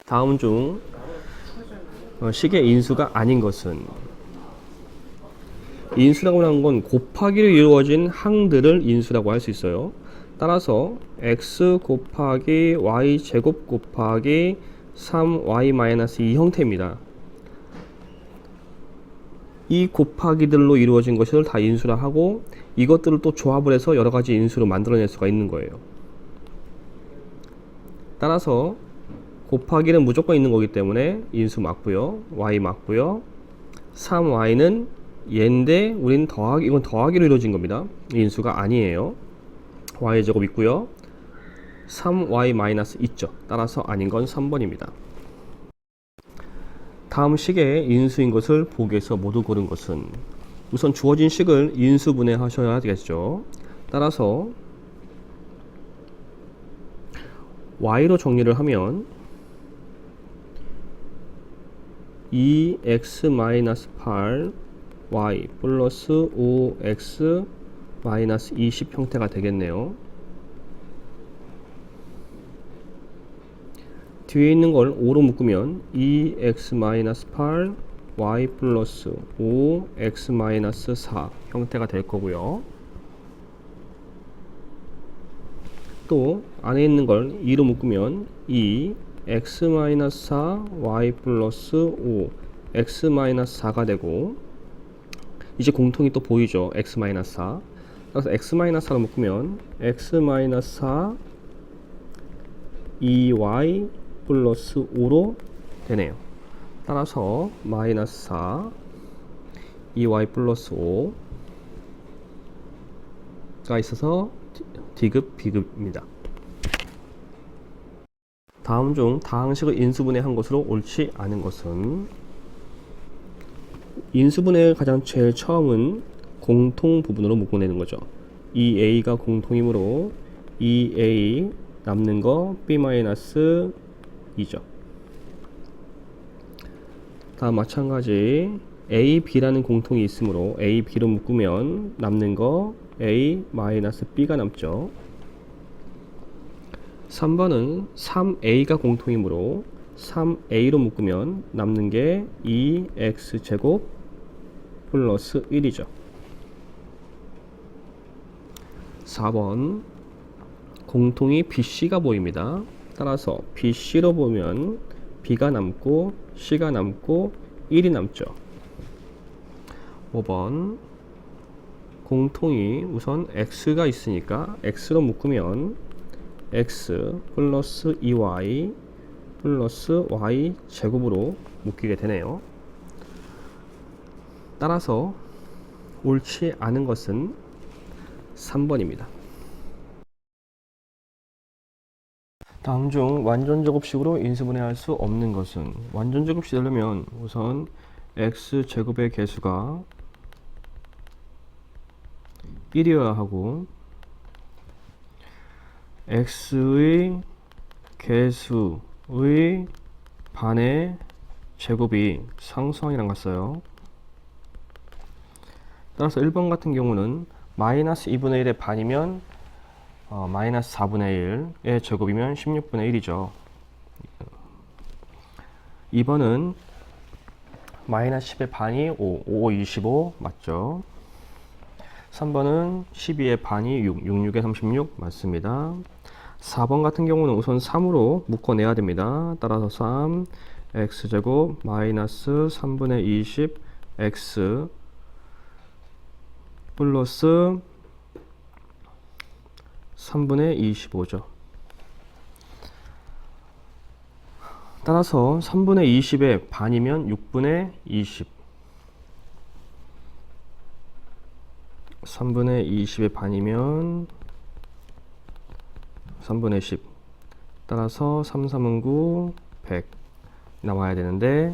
다음 중 식의 인수가 아닌 것은? 인수라고 하는 건 곱하기로 이루어진 항들을 인수라고 할 수 있어요. 따라서 x 곱하기 y 제곱 곱하기 3y-2 형태입니다. 이 곱하기들로 이루어진 것을 다 인수라 하고, 이것들을 또 조합을 해서 여러 가지 인수로 만들어낼 수가 있는 거예요. 따라서 곱하기는 무조건 있는 거기 때문에 인수 맞고요, y 맞고요. 3y는 얘인데 우리는 이건 더하기로 이루어진 겁니다. 인수가 아니에요. y제곱 있고요, 3y- 있죠. 따라서 아닌 건 3번입니다. 다음 식의 인수인 것을 보기에서 모두 고른 것은? 우선 주어진 식을 인수분해 하셔야 되겠죠. 따라서 y로 정리를 하면 2x-8 y 플러스 5x 마이너스 20 형태가 되겠네요. 뒤에 있는 걸 5로 묶으면 2x-8 y 플러스 5x-4 형태가 될 거고요. 또 안에 있는 걸 2로 묶으면 2x-4 y 플러스 5 x-4가 되고, 이제 공통이 또 보이죠. x-4. 그래서 x-4로 묶으면 x-4 2y 플러스 5로 되네요. 따라서 마이너스 4 2y 플러스 5가 있어서 D급, B급입니다. 다음 중 다항식을 인수분해한 것으로 옳지 않은 것은? 인수분해의 가장 제일 처음은 공통 부분으로 묶어내는 거죠. 이 A가 공통이므로 이 A 남는 거 B-2죠. 다음 마찬가지 A, B라는 공통이 있으므로 A, B로 묶으면 남는 거 A-B가 남죠. 3번은 3A가 공통이므로 3A로 묶으면 남는 게 2X제곱 플러스 1이죠. 4번 공통이 BC가 보입니다. 따라서 BC로 보면 B가 남고 C가 남고 1이 남죠. 5번 공통이 우선 X가 있으니까 X로 묶으면 X 플러스 2Y 플러스 Y 제곱으로 묶이게 되네요. 따라서 옳지 않은 것은 3번입니다. 다음 중 완전제곱식으로 인수분해할 수 없는 것은? 완전제곱식이 되려면 우선 X제곱의 개수가 1이어야 하고 X의 개수의 반의 제곱이 상수항이랑 같아요. 따라서 1번 같은 경우는 마이너스 2분의 1의 반이면 마이너스 4분의 1의 제곱이면 16분의 1이죠. 2번은 마이너스 10의 반이 5, 5, 25 맞죠? 3번은 12의 반이 6, 6의 36 맞습니다. 4번 같은 경우는 우선 3으로 묶어내야 됩니다. 따라서 3, x제곱 마이너스 3분의 20 x 플러스 3분의 25죠. 따라서 3분의 20의 반이면 6분의 20, 3분의 20의 반이면 3분의 10. 따라서 3, 3은 9, 100 나와야 되는데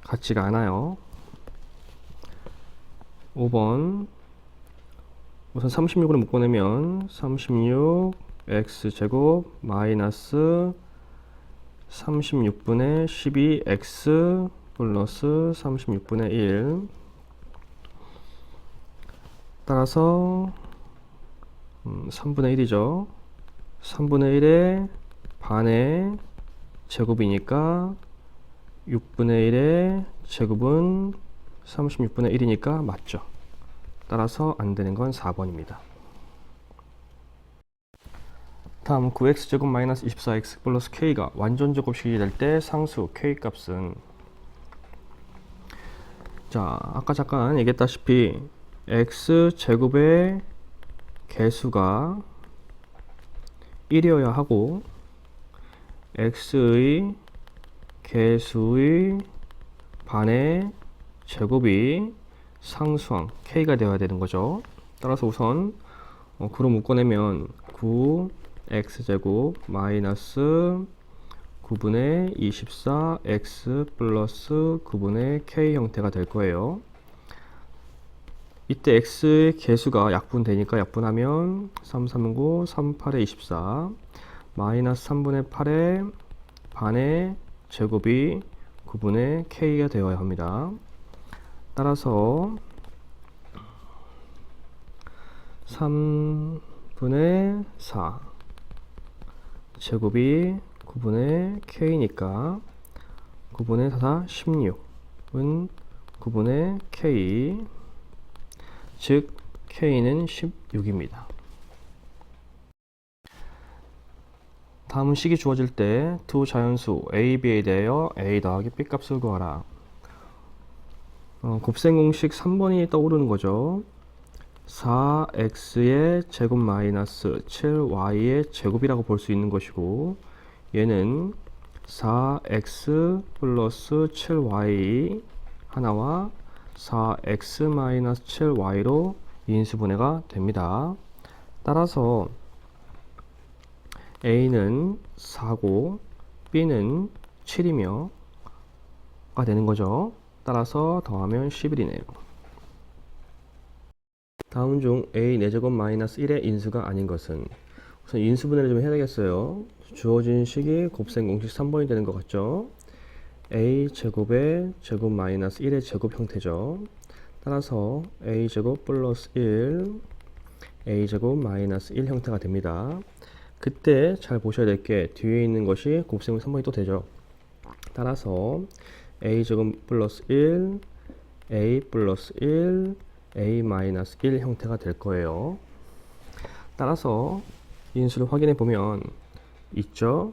같지가 않아요. 5번 우선 36으로 묶어내면 36 x제곱 마이너스 36분의 12 x 플러스 36분의 1. 따라서 3분의 1이죠. 3분의 1의 반의 제곱이니까 6분의 1의 제곱은 36분의 1이니까 맞죠. 따라서 안 되는 건 4번입니다. 다음 9x제곱 마이너스 24x 플러스 k가 완전 제곱식이 될 때 상수 k 값은, 자, 아까 잠깐 얘기했다시피 x제곱의 개수가 1이어야 하고 x의 개수의 반의 제곱이 상수항 k가 되어야 되는 거죠. 따라서 우선 구로 묶어내면 9x제곱 마이너스 9분의 24x 플러스 9분의 k 형태가 될 거예요. 이때 x의 개수가 약분되니까 약분하면 3, 3, 9, 3, 8에 24 마이너스 3분의 8의 반의 제곱이 9분의 k가 되어야 합니다. 따라서 3분의 4 제곱이 9분의 k니까 9분의 4, 16은 9분의 k, 즉 k는 16입니다. 다음은 식이 주어질 때 두 자연수 a, b에 대하여 a 더하기 b 값을 구하라. 곱셈 공식 3번이 떠오르는 거죠. 4x의 제곱 마이너스 7y의 제곱이라고 볼 수 있는 것이고, 얘는 4x 플러스 7y 하나와 4x 마이너스 7y로 인수분해가 됩니다. 따라서 a는 4고 b는 7이며 가 되는 거죠. 따라서 더하면 11이네요. 다음 중 a 4제곱 마이너스 1의 인수가 아닌 것은, 우선 인수분해를 좀 해야 되겠어요. 주어진 식이 곱셈 공식 3번이 되는 것 같죠. a 제곱의 제곱 마이너스 1의 제곱 형태죠. 따라서 a 제곱 플러스 1 a 제곱 마이너스 1 형태가 됩니다. 그때 잘 보셔야 될 게 뒤에 있는 것이 곱셈 3번이 또 되죠. 따라서 a 제곱 플러스 1 a 플러스 1 a 마이너스 1 형태가 될 거예요. 따라서 인수를 확인해 보면 있죠,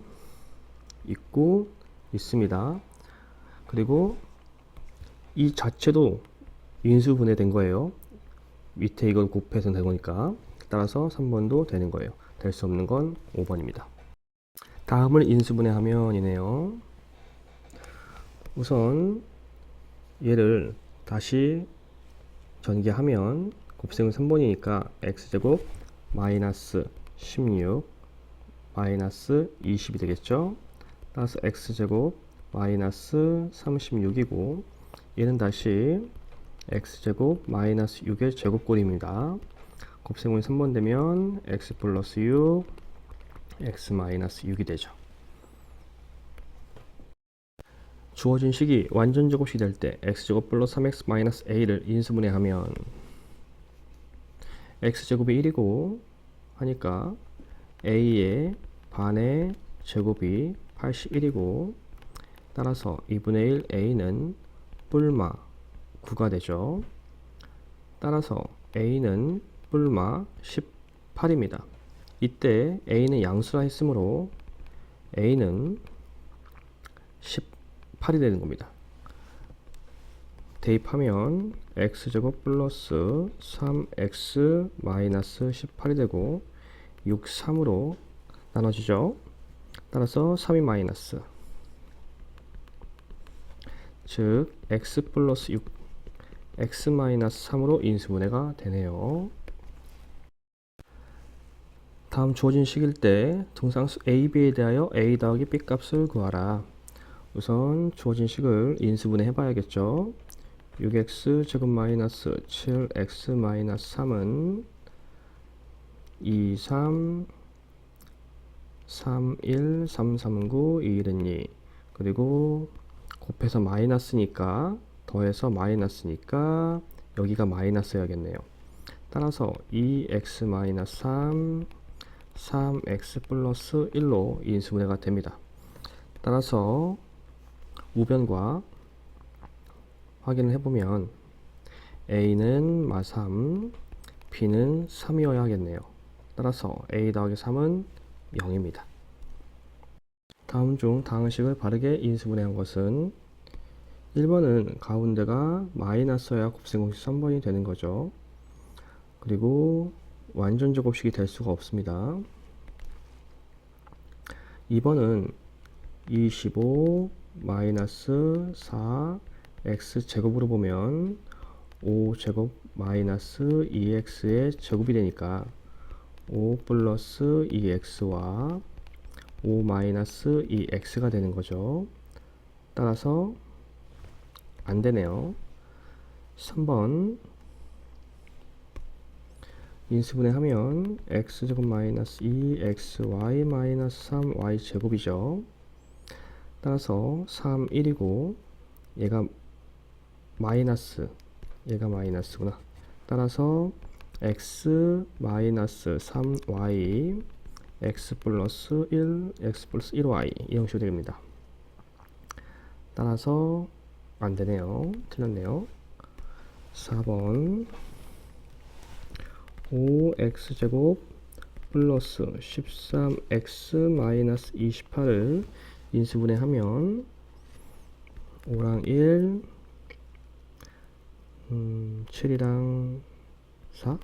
있고 있습니다. 그리고 이 자체도 인수분해된 거예요. 밑에 이건 곱해서 된 거니까. 따라서 3번도 되는 거예요. 될 수 없는 건 5번입니다. 다음은 인수분해하면이네요. 우선 얘를 다시 전개하면 곱셈은 3번이니까 x제곱 마이너스 16 마이너스 20이 되겠죠. 따라서 x제곱 마이너스 36이고, 얘는 다시 x제곱 마이너스 6의 제곱꼴입니다. 곱셈은 3번 되면 x 플러스 6 x 마이너스 6이 되죠. 주어진 식이 완전 제곱식이 될 때 x제곱 플러스 3x 마이너스 a를 인수분해하면 x제곱이 1이고 하니까 a의 반의 제곱이 81이고, 따라서 2분의 1 a는 뿔마 9가 되죠. 따라서 a는 뿔마 18입니다. 이때 a는 양수라 했으므로 a는 18이 되는 겁니다. 대입하면 x제곱 플러스 3x 마이너스 18이 되고 6, 3으로 나눠지죠. 따라서 3이 마이너스, 즉 x 플러스 6 x 마이너스 3으로 인수분해가 되네요. 다음 주어진 식일 때 등상수 a, b에 대하여 a 더하기 b 값을 구하라. 우선 주어진 식을 인수분해 해봐야겠죠. 6x 제곱 마이너스 7x 마이너스 3은 2, 3, 3, 1, 3, 3, 9, 2, 1은 2. 그리고 곱해서 마이너스니까 더해서 마이너스니까 여기가 마이너스여야겠네요. 따라서 2x 마이너스 3, 3x 플러스 1로 인수분해가 됩니다. 따라서 우변과 확인을 해보면 A는 마3, B는 3이어야 하겠네요. 따라서 A 더하기 3은 0입니다. 다음 중 다항식을 바르게 인수분해한 것은 1번은 가운데가 마이너스여야 곱셈공식 3번이 되는 거죠. 그리고 완전 제곱식이 될 수가 없습니다. 2번은 25 마이너스 4 x제곱으로 보면 5제곱 마이너스 2x의 제곱이 되니까 5 플러스 2x와 5 마이너스 2x가 되는 거죠. 따라서 안 되네요. 3번 인수분해 하면 x제곱 마이너스 2xy 마이너스 3y 제곱이죠. 따라서 3, 1이고 얘가 마이너스구나. 따라서 x 마이너스 3y x 플러스 1 x 플러스 1y 이 형식으로 됩니다. 따라서 안 되네요. 틀렸네요. 4번 5x제곱 플러스 13x 마이너스 28을 인수분해하면 5랑 1 7이랑 4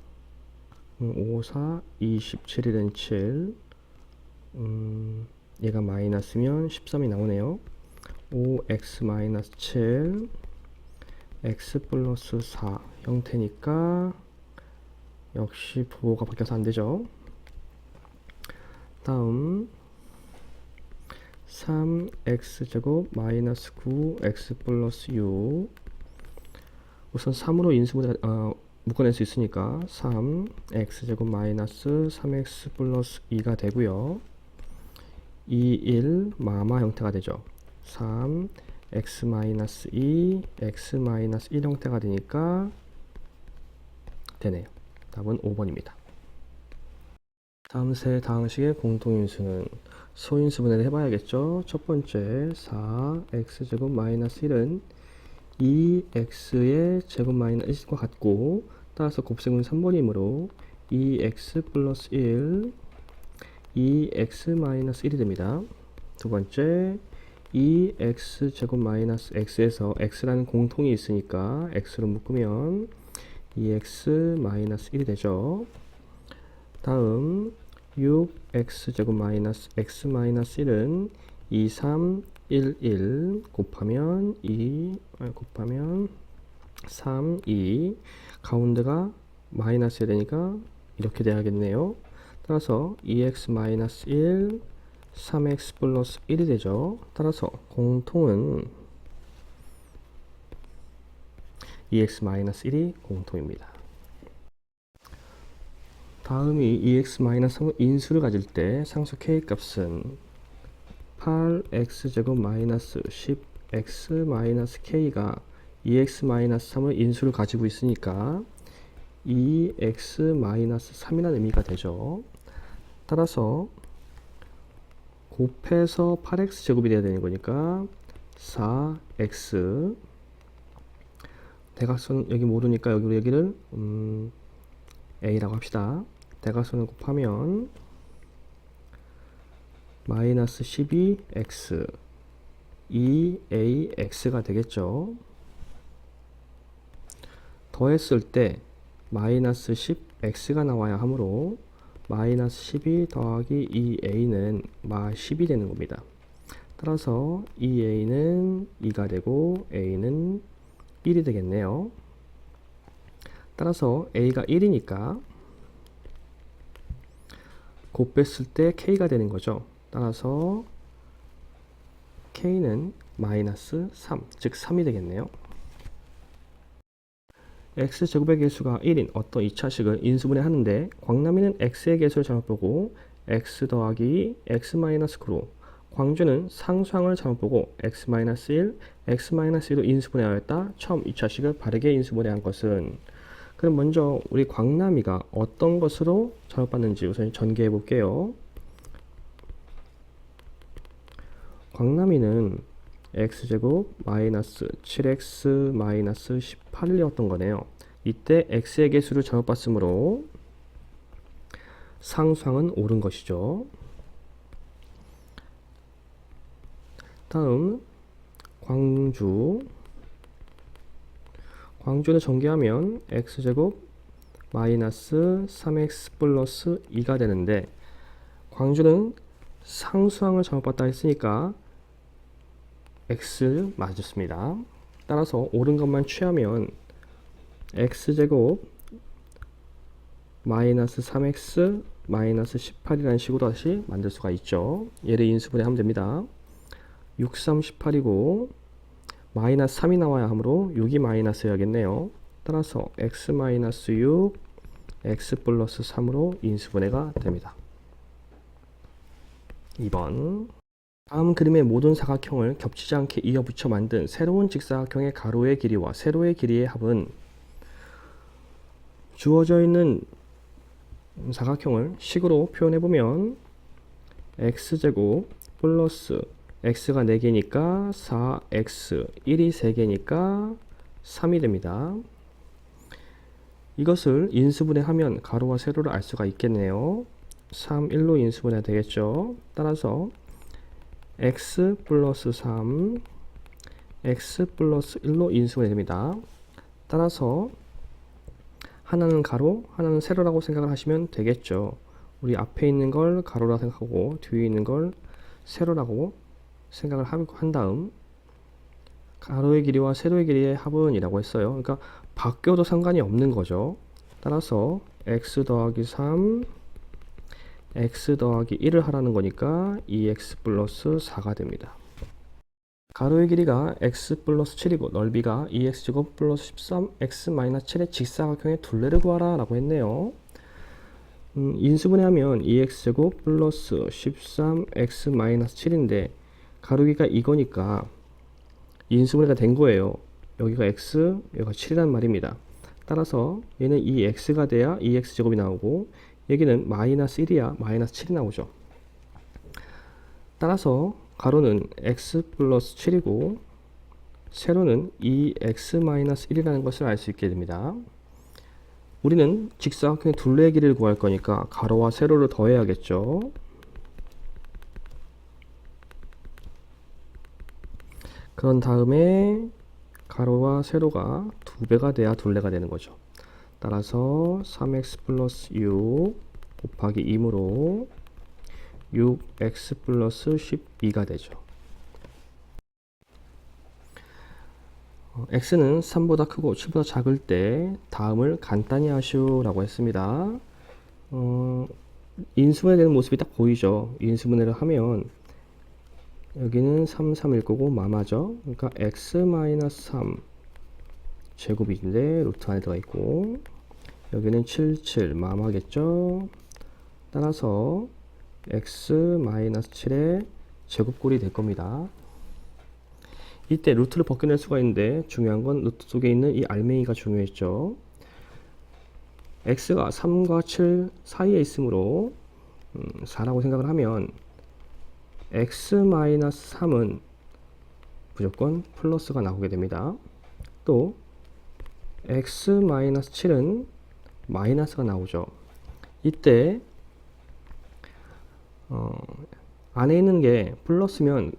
5, 4, 27이랑 7 얘가 마이너스면 13이 나오네요. 5x 마이너스 7 x 플러스 4 형태니까 역시 부호가 바뀌어서 안되죠. 다음 3x제곱 마이너스 9x 플러스 6 우선 3으로 인수분해 묶어낼 수 있으니까 3x제곱 마이너스 3x 플러스 2가 되고요. 2, 1 마마 형태가 되죠. 3 x 마이너스 2 x 마이너스 1 형태가 되니까 되네요. 답은 5번입니다. 다음 세 다항식의 공통인수는 소인수분해를 해봐야겠죠. 첫 번째 4x제곱 마이너스 1은 2x의 제곱 마이너스 1과 같고 따라서 곱셈은 3번이므로 2x 플러스 1 2x 마이너스 1이 됩니다. 두 번째 2x 제곱 마이너스 x에서 x라는 공통이 있으니까 x로 묶으면 2x 마이너스 1이 되죠. 다음 6x 제곱 마이너스 x 마이너스 1은 2, 3, 1, 1 곱하면 3, 2 가운데가 마이너스야 되니까 이렇게 돼야겠네요. 따라서 2x 마이너스 1 3x 플러스 1이 되죠. 따라서 공통은 2x 마이너스 1이 공통입니다. 다음이 2x 마이너스 3의 인수를 가질 때 상수 k 값은 8x제곱 마이너스 10x 마이너스 k가 2x 마이너스 3의 인수를 가지고 있으니까 2x 마이너스 3이라는 의미가 되죠. 따라서 곱해서 8x 제곱이 돼야 되는 거니까 4x 대각선 여기 모르니까 여기를 a라고 합시다. 대각선을 곱하면 마이너스 12x 2ax가 되겠죠. 더했을 때 마이너스 10x가 나와야 하므로 마이너스 12 더하기 2a는 마 10이 되는 겁니다. 따라서 2a는 2가 되고 a는 1이 되겠네요. 따라서 a가 1이니까 곱했을 때 k가 되는 거죠. 따라서 k는 마이너스 3, 즉 3이 되겠네요. x제곱의 개수가 1인 어떤 2차식을 인수분해 하는데 광남이는 x의 개수를 잘못 보고 x 더하기 x 마이너스 9로 광주는 상수항을 잘못 보고 x 마이너스 1, x 마이너스 1로 인수분해하였다. 처음 2차식을 바르게 인수분해한 것은 그럼 먼저 우리 광남이가 어떤 것으로 잘못 봤는지 우선 전개해 볼게요. 광남이는 x제곱 마이너스 7x 마이너스 18이었던 거네요. 이때 x의 개수를 잘못봤으므로 상수항은 옳은 것이죠. 다음 광주는 전개하면 x제곱 마이너스 3x 플러스 2가 되는데, 광주는 상수항을 잘못봤다 했으니까 x 맞았습니다. 따라서 옳은 것만 취하면 x제곱 마이너스 3x 마이너스 18이라는 식으로 다시 만들 수가 있죠. 얘를 인수분해하면 됩니다. 6, 3, 18이고 마이너스 3이 나와야 하므로 6이 마이너스여야겠네요. 따라서 x 마이너스 6, x 플러스 3으로 인수분해가 됩니다. 2번. 다음 그림의 모든 사각형을 겹치지 않게 이어붙여 만든 새로운 직사각형의 가로의 길이와 세로의 길이의 합은, 주어져 있는 사각형을 식으로 표현해보면 x제곱 플러스 x가 4개니까 4x, 1이 3개니까 3이 됩니다. 이것을 인수분해하면 가로와 세로를 알 수가 있겠네요. 3, 1로 인수분해 되겠죠. 따라서 x 플러스 3, x 플러스 1로 인수분해 됩니다. 따라서 하나는 가로, 하나는 세로라고 생각을 하시면 되겠죠. 우리 앞에 있는 걸 가로라고 생각하고 뒤에 있는 걸 세로라고 생각을 한 다음, 가로의 길이와 세로의 길이의 합은 이라고 했어요. 그러니까 바뀌어도 상관이 없는 거죠. 따라서 x 더하기 3, x 더하기 1을 하라는 거니까 2x 플러스 4가 됩니다. 가로의 길이가 x 플러스 7이고 넓이가 2x제곱 플러스 13x 마이너스 7의 직사각형의 둘레를 구하라 라고 했네요. 인수분해하면 2x제곱 플러스 13x 마이너스 7인데 가로기가 이거니까 인수분해가 된 거예요. 여기가 x, 여기가 7이란 말입니다. 따라서 얘는 2x가 돼야 2x제곱이 나오고, 여기는 마이너스 1이야 마이너스 7이 나오죠. 따라서 가로는 x 플러스 7이고 세로는 2x 마이너스 1이라는 것을 알 수 있게 됩니다. 우리는 직사각형의 둘레의 길이를 구할 거니까 가로와 세로를 더해야겠죠. 그런 다음에 가로와 세로가 2배가 돼야 둘레가 되는 거죠. 따라서 3x 플러스 6 곱하기 2이므로 6x 플러스 12가 되죠. x는 3보다 크고 7보다 작을 때 다음을 간단히 하시오라고 했습니다. 인수분해 되는 모습이 딱 보이죠. 인수분해를 하면 여기는 3, 3일 거고 마마죠. 그러니까 x-3 제곱인데 루트 안에 들어가 있고, 여기는 7, 7 마마겠죠. 따라서 x-7의 제곱꼴이 될 겁니다. 이때 루트를 벗겨낼 수가 있는데 중요한 건 루트 속에 있는 이 알맹이가 중요했죠. x가 3과 7 사이에 있으므로 4라고 생각을 하면 x-3은 무조건 플러스가 나오게 됩니다. 또 x-7은 마이너스가 나오죠. 이때 안에 있는 게 플러스면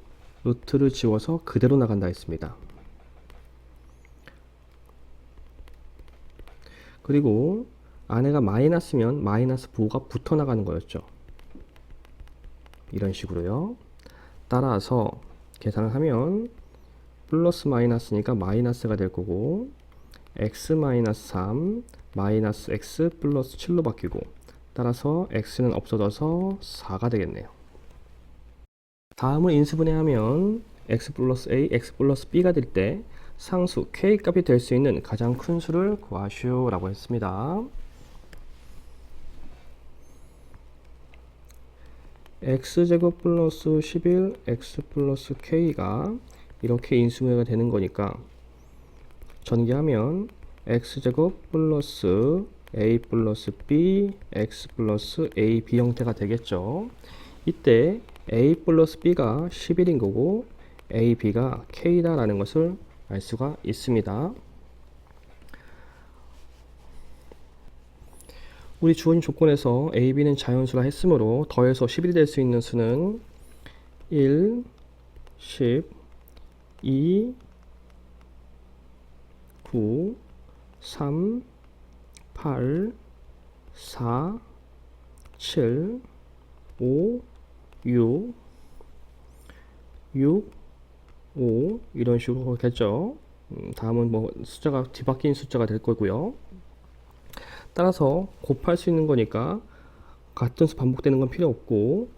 루트를 지워서 그대로 나간다 했습니다. 그리고 안에가 마이너스면 마이너스 부호가 붙어 나가는 거였죠. 이런 식으로요. 따라서 계산을 하면 플러스 마이너스니까 마이너스가 될 거고, x-3 마이너스 x 플러스 7로 바뀌고, 따라서 x는 없어져서 4가 되겠네요. 다음을 인수분해하면 x 플러스 a, x 플러스 b가 될 때 상수 k 값이 될 수 있는 가장 큰 수를 구하시오 라고 했습니다. x제곱 플러스 11 x 플러스 k가 이렇게 인수분해가 되는 거니까 전개하면 x제곱 플러스 a 플러스 b x 플러스 a b 형태가 되겠죠. 이때 A 플러스 B가 11인 거고 A, B가 K다 라는 것을 알 수가 있습니다. 우리 주어진 조건에서 A, B는 자연수라 했으므로 더해서 11이 될 수 있는 수는 1, 10, 2, 9, 3, 8, 4, 7, 5, 6, 5 이런 식으로 하겠죠. 다음은 뭐 숫자가 뒤바뀐 숫자가 될 거고요. 따라서 곱할 수 있는 거니까 같은 수 반복되는 건 필요 없고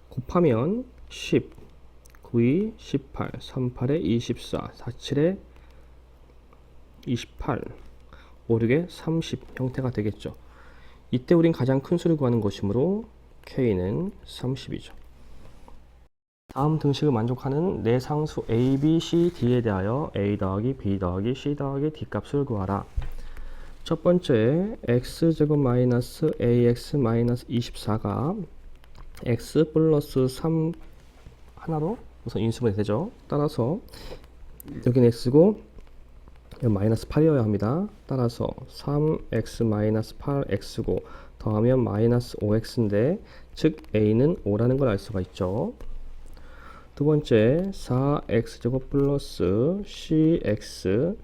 곱하면 10, 9에 18, 38에 24, 47에 28, 56에 30 형태가 되겠죠. 이때 우린 가장 큰 수를 구하는 것이므로 K는 30이죠. 다음 등식을 만족하는 네 상수 A, B, C, D에 대하여 A 더하기 B 더하기 C 더하기 D 값을 구하라. 첫 번째 x제곱 마이너스 ax 마이너스 24가 x 플러스 3 하나로 우선 인수분해 되죠. 따라서 여기는 x고 여기 마이너스 8이어야 합니다. 따라서 3x 마이너스 8x고 더하면 마이너스 5x인데 즉 a는 5라는 걸 알 수가 있죠. 두 번째 4x제곱 플러스 cx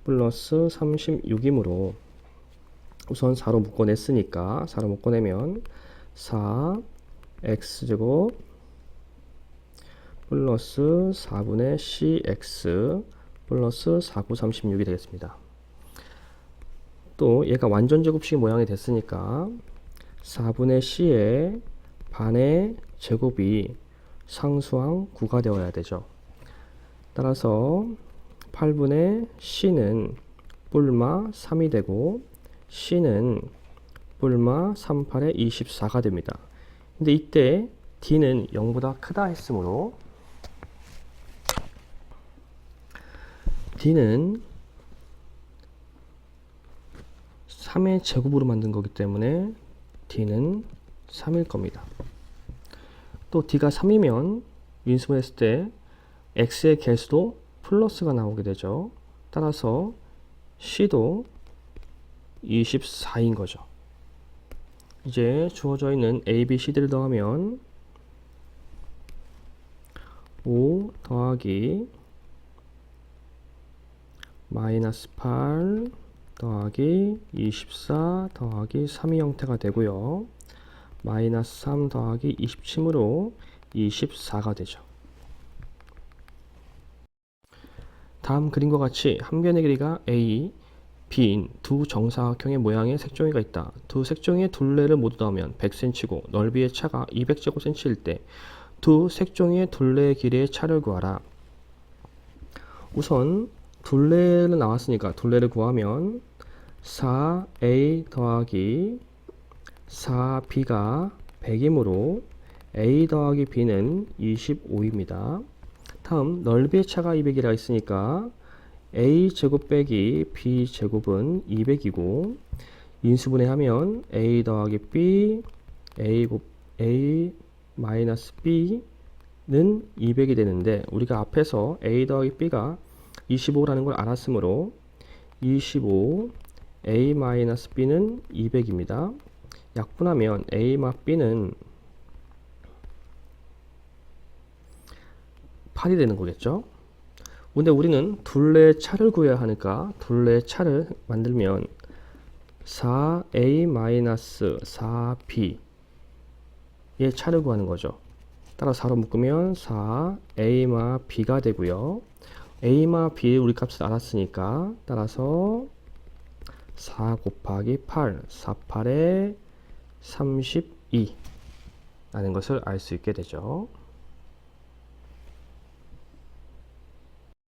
플러스 36이므로 우선 4로 묶어냈으니까 4로 묶어내면 4x제곱 플러스 4분의 cx 플러스 4, 9, 36이 되겠습니다. 또 얘가 완전 제곱식 모양이 됐으니까 4분의 c의 반의 제곱이 상수항 9가 되어야 되죠. 따라서 8분의 c는 뿔마 3이 되고 c는 뿔마 38에 24가 됩니다. 근데 이때 d는 0보다 크다 했으므로 d는 3의 제곱으로 만든 거기 때문에 d는 3일 겁니다. 또 d가 3이면 인수분했을 때 x의 개수도 플러스가 나오게 되죠. 따라서 c도 24인 거죠. 이제 주어져 있는 a, b, c들을 더하면 5 더하기 마이너스 8 더하기 24 더하기 3이 형태가 되고요. 마이너스 3 더하기 27으로 24가 되죠. 다음 그림과 같이 한 변의 길이가 A, B인 두 정사각형의 모양의 색종이가 있다. 두 색종이의 둘레를 모두 더하면 100cm고 넓이의 차가 200제곱cm일 때 두 색종이의 둘레의 길이의 차를 구하라. 우선 둘레는 나왔으니까 둘레를 구하면 4A 더하기 4B가 100이므로 A 더하기 B는 25입니다. 다음 넓이의 차가 200이라 있으니까 A 제곱 빼기 B 제곱은 200이고 인수분해하면 A 더하기 B A 마이너스 B는 200이 되는데 우리가 앞에서 A 더하기 B가 25라는 걸 알았으므로 25 A 마이너스 B는 200입니다. 약분하면 A 마 B는 8이 되는 거겠죠. 근데 우리는 둘레의 차를 구해야 하니까 둘레의 차를 만들면 4a 마이너스 4b의 차를 구하는 거죠. 따라 4로 묶으면 4a 마 b가 되고요. a 마 b의 우리 값을 알았으니까 따라서 4 곱하기 8 48에 32 라는 것을 알 수 있게 되죠.